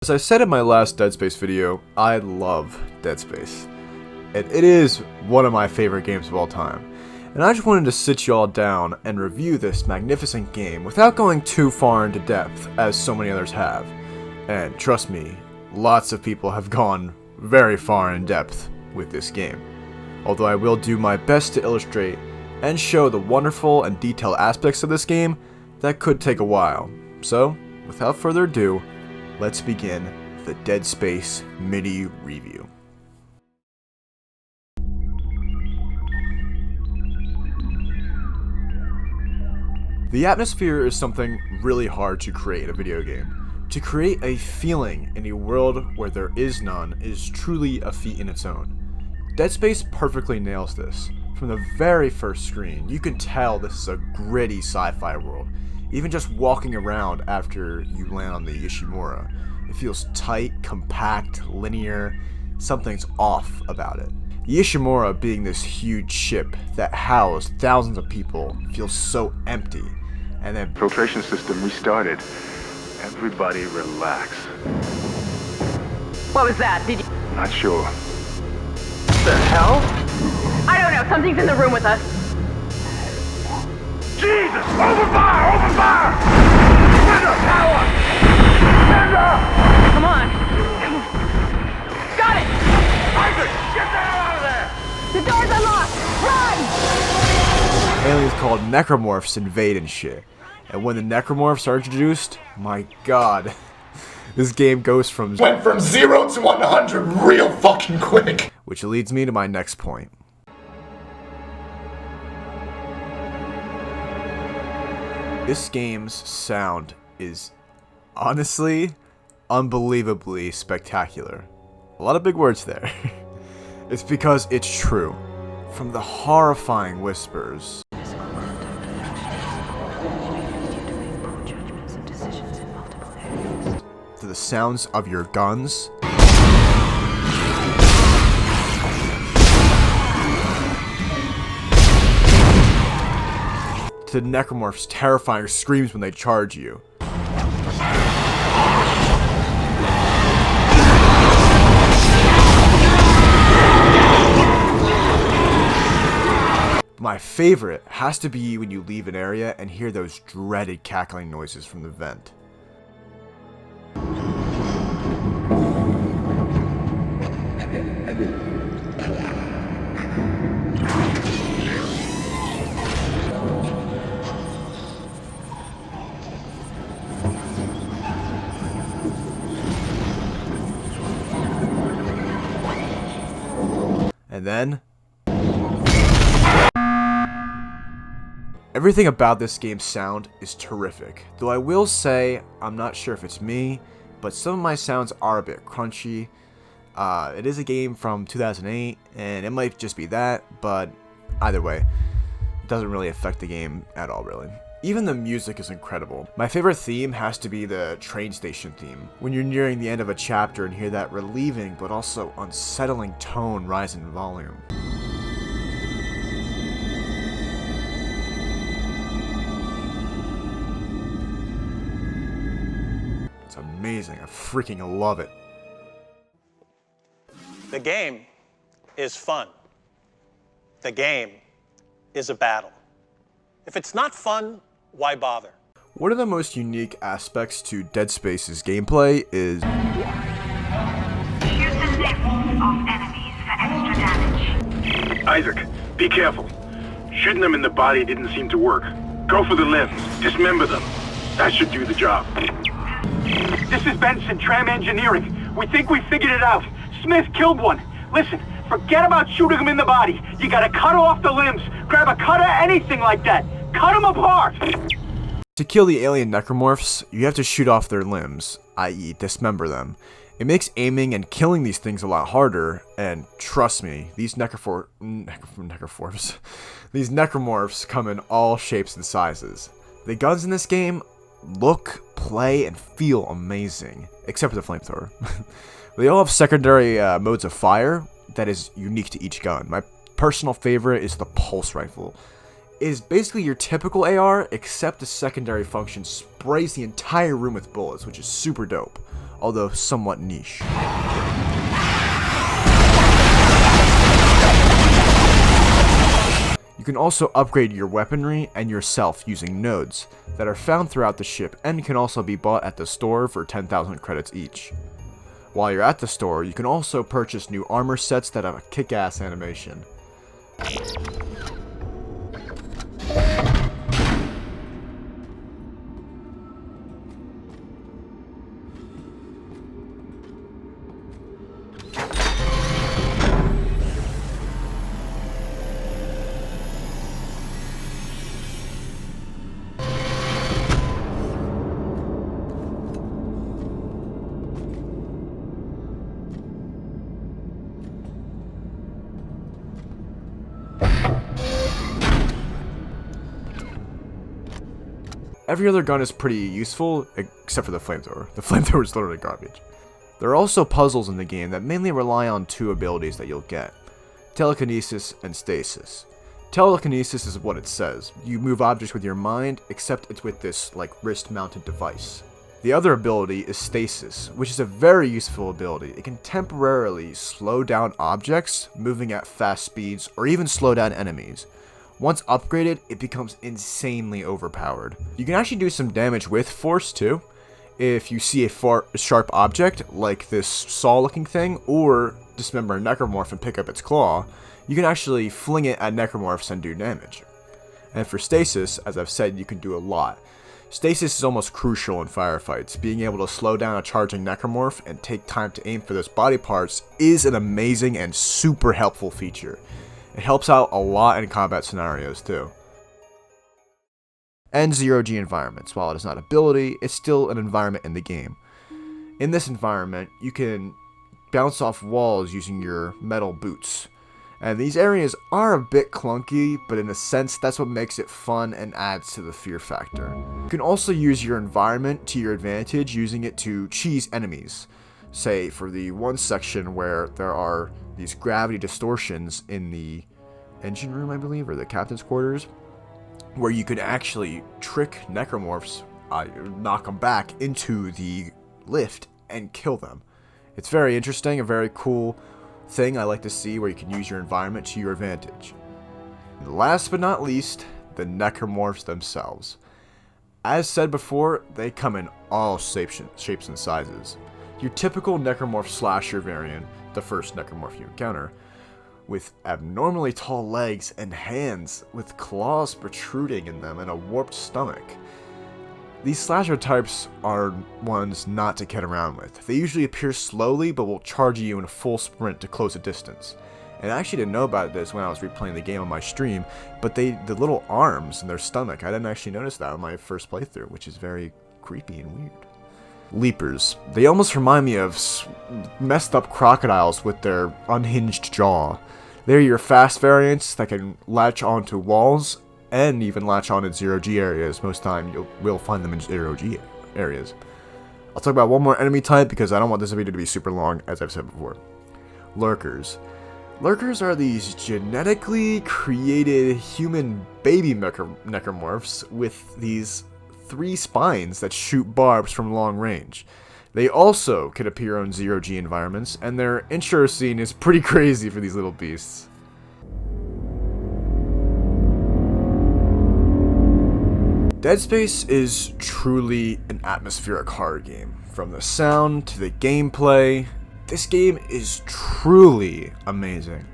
As I said in my last Dead Space video, I love Dead Space. It is one of my favorite games of all time, and I just wanted to sit y'all down and review this magnificent game without going too far into depth as so many others have. And trust me, lots of people have gone very far in depth with this game. Although I will do my best to illustrate and show the wonderful and detailed aspects of this game, that could take a while. So, without further ado, let's begin the Dead Space mini review. The atmosphere is something really hard to create in a video game. To create a feeling in a world where there is none is truly a feat in its own. Dead Space perfectly nails this. From the very first screen, you can tell this is a gritty sci-fi world. Even just walking around after you land on the Ishimura, it feels tight, compact, linear. Something's off about it. The Ishimura, being this huge ship that housed thousands of people, feels so empty. And then filtration system restarted. Everybody relax. What was that? Did you... Not sure. What the hell? I don't know. Something's in the room with us. Jesus! Open fire! Open fire! Surrender! Power! Surrender! Come on. Got it! Isaac! Get the hell out of there! The door's unlocked! Run! aliens called necromorphs invade and shit. And when the necromorphs are introduced, my god. This game goes from went from 0 to 100 real fucking quick. Which leads me to my next point. This game's sound is honestly unbelievably spectacular. A lot of big words there. It's because it's true. From the horrifying whispers to the sounds of your guns to the necromorphs' terrifying screams when they charge you. My favorite has to be when you leave an area and hear those dreaded cackling noises from the vent. And then everything about this game's sound is terrific, though I will say, I'm not sure if it's me, but some of my sounds are a bit crunchy. It is a game from 2008, and it might just be that, but either way, it doesn't really affect the game at all, really. Even the music is incredible. My favorite theme has to be the train station theme. When you're nearing the end of a chapter and hear that relieving but also unsettling tone rise in volume. It's amazing. I freaking love it. The game is fun. The game is a battle. If it's not fun, why bother? One of the most unique aspects to Dead Space's gameplay is Use the limbs of enemies for extra damage. Isaac, be careful. Shooting them in the body didn't seem to work. Go for the limbs. Dismember them. That should do the job. This is Benson, Tram Engineering. We think we figured it out. Smith killed one. Listen, forget about shooting him in the body. You gotta cut off the limbs. Grab a cutter, anything like that. Cut them apart! to kill the alien necromorphs, you have to shoot off their limbs, i.e. dismember them. It makes aiming and killing these things a lot harder, and trust me, these these necromorphs come in all shapes and sizes. The guns in this game look, play, and feel amazing, except for the flamethrower. They all have secondary modes of fire that is unique to each gun. My personal favorite is the pulse rifle. It is basically your typical AR, except the secondary function sprays the entire room with bullets, which is super dope. although somewhat niche. You can also upgrade your weaponry and yourself using nodes that are found throughout the ship and can also be bought at the store for 10,000 credits each. While you're at the store, you can also purchase new armor sets that have a kick-ass animation. Every other gun is pretty useful, except for the flamethrower. The flamethrower is literally garbage. There are also puzzles in the game that mainly rely on two abilities that you'll get: telekinesis and stasis. Telekinesis is what it says. You move objects with your mind, except it's with this, like, wrist-mounted device. The other ability is stasis, which is a very useful ability. It can temporarily slow down objects moving at fast speeds, or even slow down enemies. Once upgraded, it becomes insanely overpowered. You can actually do some damage with force too. If you see a sharp object, like this saw-looking thing, or dismember a necromorph and pick up its claw, you can actually fling it at necromorphs and do damage. And for stasis, as I've said, you can do a lot. Stasis is almost crucial in firefights. Being able to slow down a charging necromorph and take time to aim for those body parts is an amazing and super helpful feature. It helps out a lot in combat scenarios too. And zero-G environments. While it is not an ability, it's still an environment in the game. In this environment, you can bounce off walls using your metal boots. And these areas are a bit clunky, but in a sense that's what makes it fun and adds to the fear factor. You can also use your environment to your advantage, using it to cheese enemies. Say, for the one section where there are these gravity distortions in the engine room, I believe, or the captain's quarters, where you could actually trick necromorphs, knock them back into the lift and kill them. It's very interesting, a very cool thing I like to see, where you can use your environment to your advantage. And last but not least, the necromorphs themselves. As said before, they come in all shapes and sizes. Your typical necromorph slasher variant, the first necromorph you encounter, with abnormally tall legs and hands with claws protruding in them and a warped stomach. These slasher types are ones not to kid around with. They usually appear slowly, but will charge you in a full sprint to close a distance. And I actually didn't know about this when I was replaying the game on my stream, but the little arms in their stomach, I didn't actually notice that on my first playthrough, which is very creepy and weird. Leapers. They almost remind me of messed up crocodiles with their unhinged jaw. They're your fast variants that can latch onto walls and even latch on in zero-G areas. Most time you will find them in zero-G areas. I'll talk about one more enemy type because I don't want this video to be super long, as I've said before. Lurkers. Lurkers are these genetically created human baby necromorphs with these 3 spines that shoot barbs from long range. They also can appear on zero-G environments, and their intro scene is pretty crazy for these little beasts. Dead Space is truly an atmospheric horror game. From the sound to the gameplay, this game is truly amazing.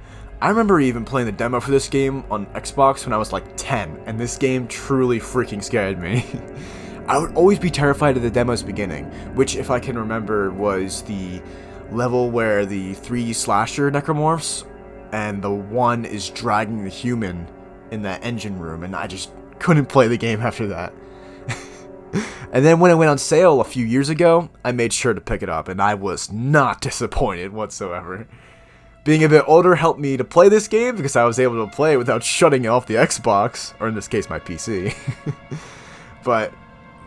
I remember even playing the demo for this game on Xbox when I was like 10, and this game truly freaking scared me. I would always be terrified at the demo's beginning, which, if I can remember, was the level where the 3 slasher necromorphs and the one is dragging the human in that engine room, and I just couldn't play the game after that. And then when it went on sale a few years ago, I made sure to pick it up, and I was not disappointed whatsoever. Being a bit older helped me to play this game because I was able to play it without shutting off the Xbox, or in this case my PC. But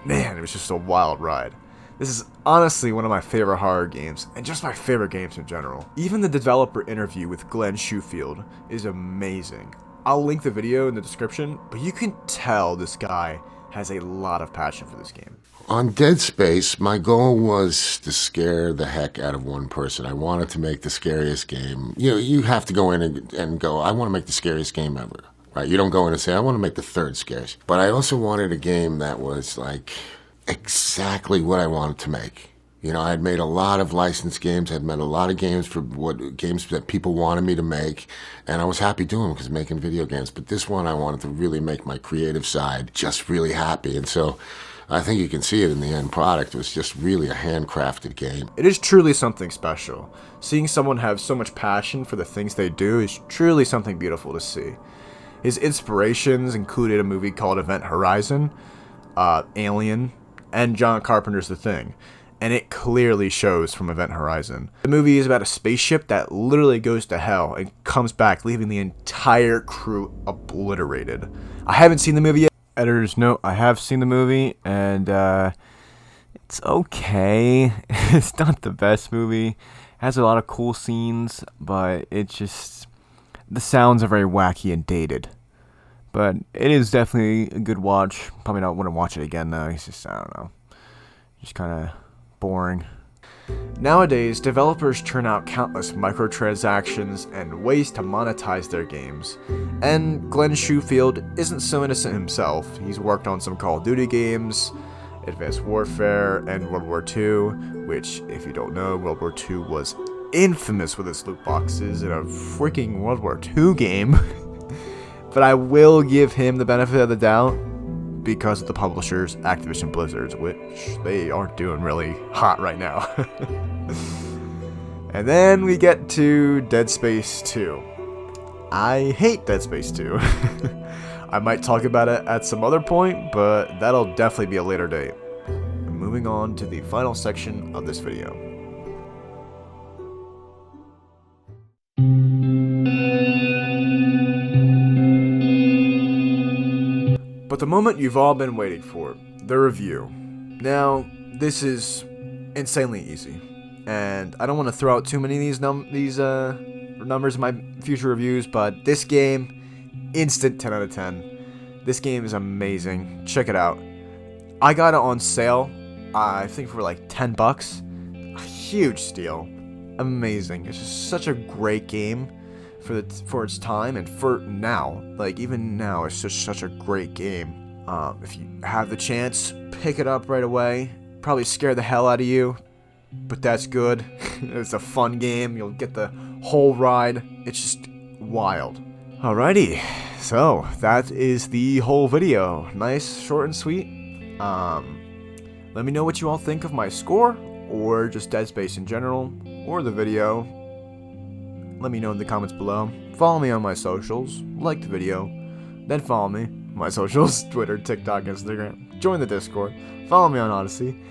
man, it was just a wild ride. This is honestly one of my favorite horror games, and just my favorite games in general. Even the developer interview with Glenn Schofield is amazing. I'll link the video in the description, but you can tell this guy has a lot of passion for this game. On Dead Space, my goal was to scare the heck out of one person. I wanted to make the scariest game. You know, you have to go in and go, I want to make the scariest game ever. Right? You don't go in and say, I want to make the third scariest. But I also wanted a game that was like exactly what I wanted to make. You know, I had made a lot of licensed games. I'd made a lot of games for games that people wanted me to make, and I was happy doing them because making video games. But this one, I wanted to really make my creative side just really happy, and so I think you can see it in the end product. It was just really a handcrafted game. It is truly something special. Seeing someone have so much passion for the things they do is truly something beautiful to see. His inspirations included a movie called Event Horizon, Alien, and John Carpenter's The Thing. And it clearly shows from Event Horizon. The movie is about a spaceship that literally goes to hell and comes back, leaving the entire crew obliterated. I haven't seen the movie yet. Editor's note, I have seen the movie, and it's okay. It's not the best movie. It has a lot of cool scenes, but it just... the sounds are very wacky and dated. But it is definitely a good watch. Probably not wouldn't watch it again, though. It's just, I don't know. Just kind of... boring. Nowadays, developers churn out countless microtransactions and ways to monetize their games. And Glenn Schofield isn't so innocent himself. He's worked on some Call of Duty games, Advanced Warfare, and World War II, which, if you don't know, World War II was infamous with its loot boxes in a freaking World War II game. But I will give him the benefit of the doubt, because of the publishers, Activision Blizzard, which they aren't doing really hot right now. And then we get to Dead Space 2. I hate Dead Space 2. I might talk about it at some other point, but that'll definitely be a later date. Moving on to the final section of this video. But the moment you've all been waiting for, the review. Now, this is insanely easy, and I don't want to throw out too many of these numbers in my future reviews, but this game, instant 10 out of 10. This game is amazing. Check it out. I got it on sale, I think for like $10. A huge steal. Amazing. It's just such a great game. For its time and for now, like even now, it's just such a great game. If you have the chance, pick it up right away. Probably scare the hell out of you, but that's good. It's a fun game. You'll get the whole ride. It's just wild. Alrighty, so that is the whole video. Nice, short and sweet. Let me know what you all think of my score, or just Dead Space in general, or the video. Let me know in the comments below. Follow me on my socials, like the video, then follow me on my socials, Twitter, TikTok, Instagram. Join the Discord, follow me on Odyssey,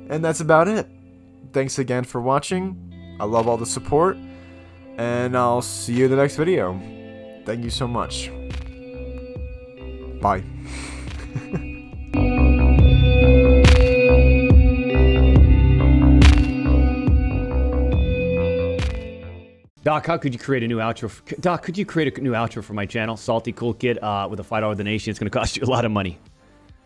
and that's about it. Thanks again for watching. I love all the support, and I'll see you in the next video. Thank you so much. Bye. Doc, how could you create a new outro? Doc, could you create a new outro for my channel? Salty Cool Kid with a $5 donation. It's going to cost you a lot of money.